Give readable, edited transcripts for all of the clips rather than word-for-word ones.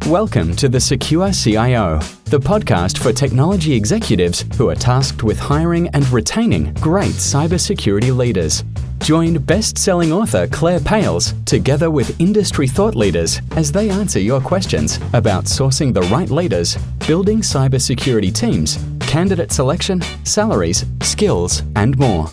Welcome to the Secure CIO, the podcast for technology executives who are tasked with hiring and retaining great cybersecurity leaders. Join best-selling author Claire Pales together with industry thought leaders as they answer your questions about sourcing the right leaders, building cybersecurity teams, candidate selection, salaries, skills, and more.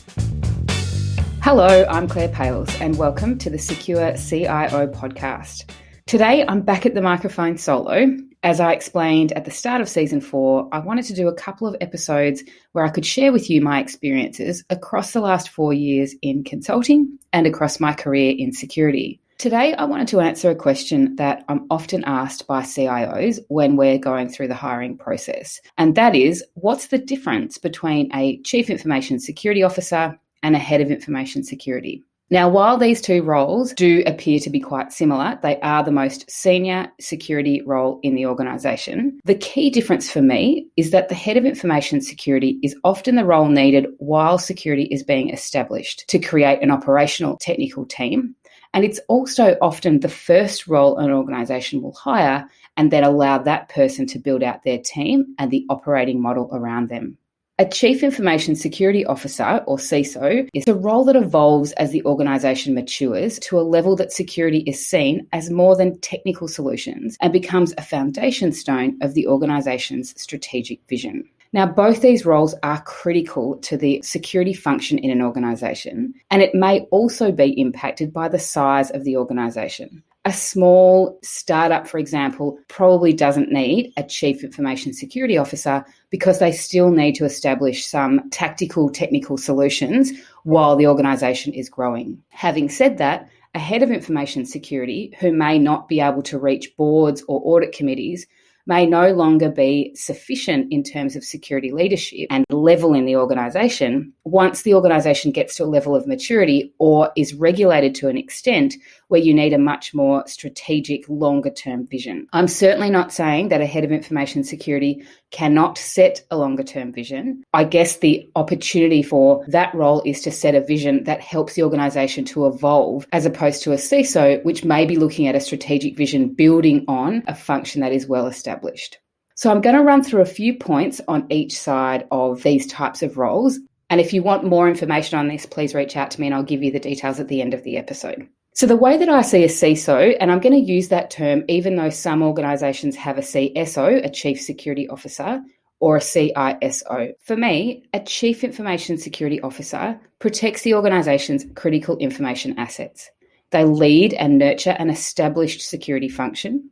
Hello, I'm Claire Pales and welcome to the Secure CIO podcast. Today, I'm back at the microphone solo. As I explained at the start of season 4, I wanted to do a couple of episodes where I could share with you my experiences across the last 4 years in consulting and across my career in security. Today, I wanted to answer a question that I'm often asked by CIOs when we're going through the hiring process. And that is, what's the difference between a Chief Information Security Officer and a Head of Information Security? Now, while these two roles do appear to be quite similar, they are the most senior security role in the organisation. The key difference for me is that the Head of Information Security is often the role needed while security is being established to create an operational technical team. And it's also often the first role an organisation will hire and then allow that person to build out their team and the operating model around them. A Chief Information Security Officer, or CISO, is a role that evolves as the organisation matures to a level that security is seen as more than technical solutions and becomes a foundation stone of the organisation's strategic vision. Now, both these roles are critical to the security function in an organisation, and it may also be impacted by the size of the organisation. A small startup, for example, probably doesn't need a Chief Information Security Officer because they still need to establish some tactical technical solutions while the organisation is growing. Having said that, a Head of Information Security who may not be able to reach boards or audit committees may no longer be sufficient in terms of security leadership and level in the organisation once the organisation gets to a level of maturity or is regulated to an extent where you need a much more strategic, longer-term vision. I'm certainly not saying that a Head of Information Security cannot set a longer-term vision. I guess the opportunity for that role is to set a vision that helps the organisation to evolve, as opposed to a CISO, which may be looking at a strategic vision building on a function that is well established. So I'm going to run through a few points on each side of these types of roles. And if you want more information on this, please reach out to me and I'll give you the details at the end of the episode. So the way that I see a CISO, and I'm going to use that term even though some organisations have a CSO, a Chief Security Officer, or a CISO. For me, a Chief Information Security Officer protects the organisation's critical information assets. They lead and nurture an established security function.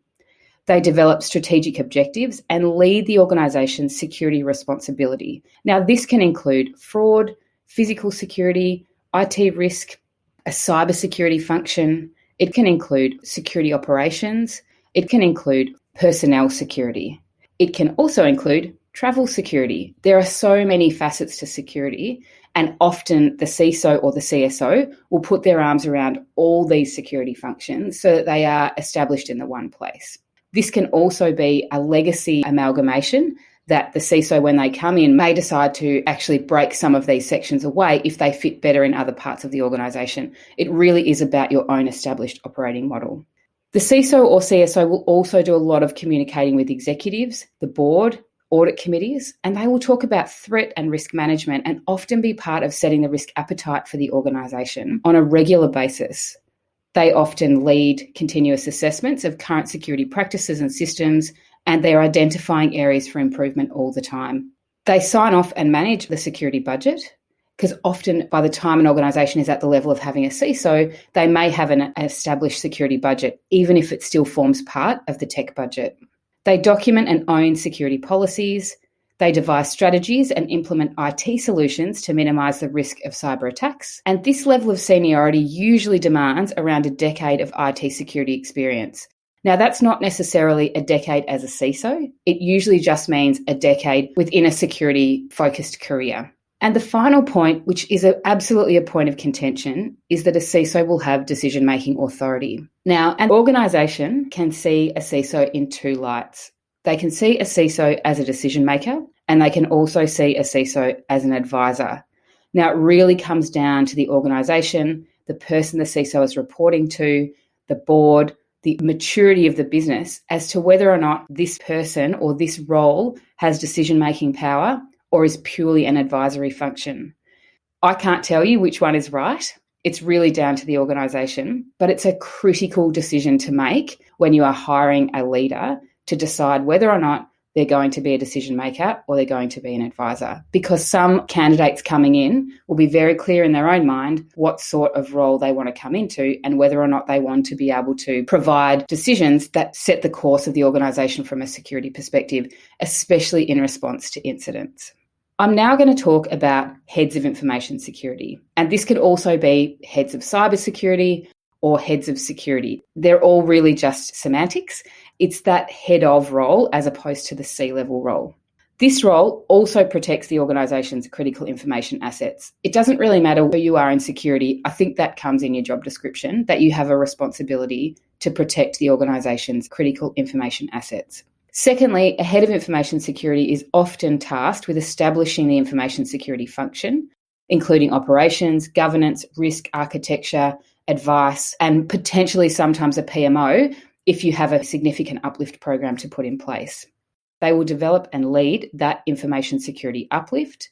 They develop strategic objectives and lead the organisation's security responsibility. Now, this can include fraud, physical security, IT risk, a cybersecurity function. It can include security operations. It can include personnel security. It can also include travel security. There are so many facets to security, and often the CISO or the CSO will put their arms around all these security functions so that they are established in the one place. This can also be a legacy amalgamation that the CISO, when they come in, may decide to actually break some of these sections away if they fit better in other parts of the organisation. It really is about your own established operating model. The CISO or CSO will also do a lot of communicating with executives, the board, audit committees, and they will talk about threat and risk management and often be part of setting the risk appetite for the organisation on a regular basis. They often lead continuous assessments of current security practices and systems, and they're identifying areas for improvement all the time. They sign off and manage the security budget, because often by the time an organisation is at the level of having a CISO, they may have an established security budget, even if it still forms part of the tech budget. They document and own security policies. They devise strategies and implement IT solutions to minimise the risk of cyber attacks. And this level of seniority usually demands around a decade of IT security experience. Now, that's not necessarily a decade as a CISO. It usually just means a decade within a security-focused career. And the final point, which is absolutely a point of contention, is that a CISO will have decision-making authority. Now, an organisation can see a CISO in two lights. They can see a CISO as a decision maker, and they can also see a CISO as an advisor. Now, it really comes down to the organisation, the person the CISO is reporting to, the board, the maturity of the business as to whether or not this person or this role has decision-making power or is purely an advisory function. I can't tell you which one is right. It's really down to the organisation, but it's a critical decision to make when you are hiring a leader to decide whether or not they're going to be a decision maker or they're going to be an advisor. Because some candidates coming in will be very clear in their own mind what sort of role they want to come into and whether or not they want to be able to provide decisions that set the course of the organisation from a security perspective, especially in response to incidents. I'm now going to talk about heads of information security. And this could also be heads of cybersecurity or heads of security. They're all really just semantics. It's that head of role as opposed to the C-level role. This role also protects the organisation's critical information assets. It doesn't really matter who you are in security. I think that comes in your job description, that you have a responsibility to protect the organisation's critical information assets. Secondly, a head of information security is often tasked with establishing the information security function, including operations, governance, risk architecture, advice, and potentially sometimes a PMO if you have a significant uplift program to put in place. They will develop and lead that information security uplift.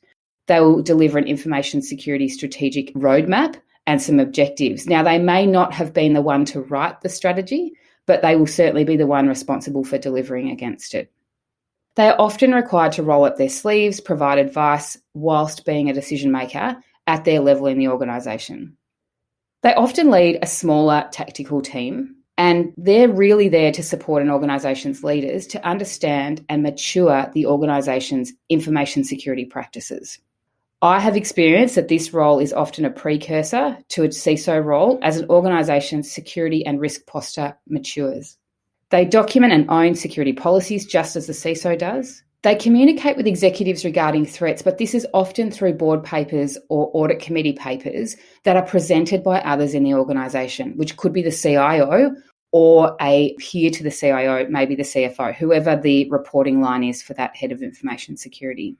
They will deliver an information security strategic roadmap and some objectives. Now, they may not have been the one to write the strategy, but they will certainly be the one responsible for delivering against it. They are often required to roll up their sleeves, provide advice, whilst being a decision maker at their level in the organisation. They often lead a smaller tactical team, and they're really there to support an organisation's leaders to understand and mature the organisation's information security practices. I have experienced that this role is often a precursor to a CISO role as an organisation's security and risk posture matures. They document and own security policies just as the CISO does. They communicate with executives regarding threats, but this is often through board papers or audit committee papers that are presented by others in the organisation, which could be the CIO or a peer to the CIO, maybe the CFO, whoever the reporting line is for that head of information security.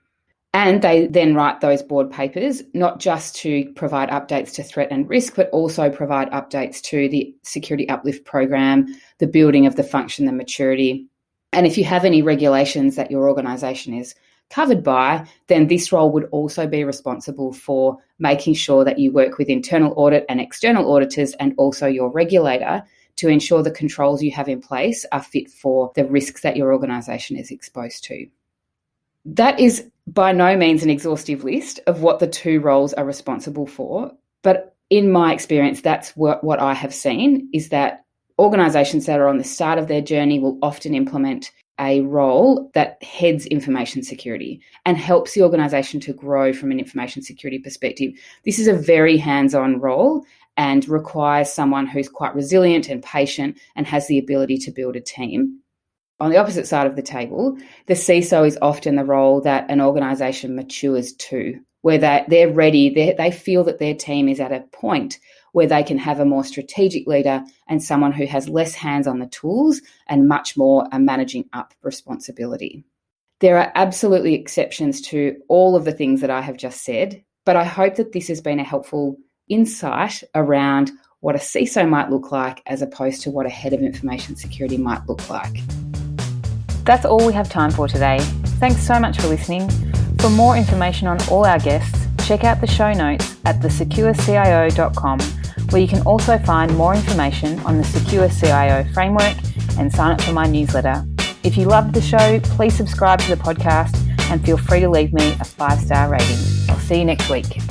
And they then write those board papers, not just to provide updates to threat and risk, but also provide updates to the security uplift program, the building of the function, the maturity. And if you have any regulations that your organisation is covered by, then this role would also be responsible for making sure that you work with internal audit and external auditors and also your regulator to ensure the controls you have in place are fit for the risks that your organisation is exposed to. That is by no means an exhaustive list of what the two roles are responsible for, but in my experience, that's what I have seen, is that organisations that are on the start of their journey will often implement a role that heads information security and helps the organisation to grow from an information security perspective. This is a very hands-on role and requires someone who's quite resilient and patient and has the ability to build a team. On the opposite side of the table, the CISO is often the role that an organisation matures to, where they're ready, they feel that their team is at a point where they can have a more strategic leader and someone who has less hands on the tools and much more a managing up responsibility. There are absolutely exceptions to all of the things that I have just said, but I hope that this has been a helpful insight around what a CISO might look like as opposed to what a head of information security might look like. That's all we have time for today. Thanks so much for listening. For more information on all our guests, check out the show notes at thesecurecio.com, where you can also find more information on the Secure CIO framework and sign up for my newsletter. If you loved the show, please subscribe to the podcast and feel free to leave me a 5-star rating. I'll see you next week.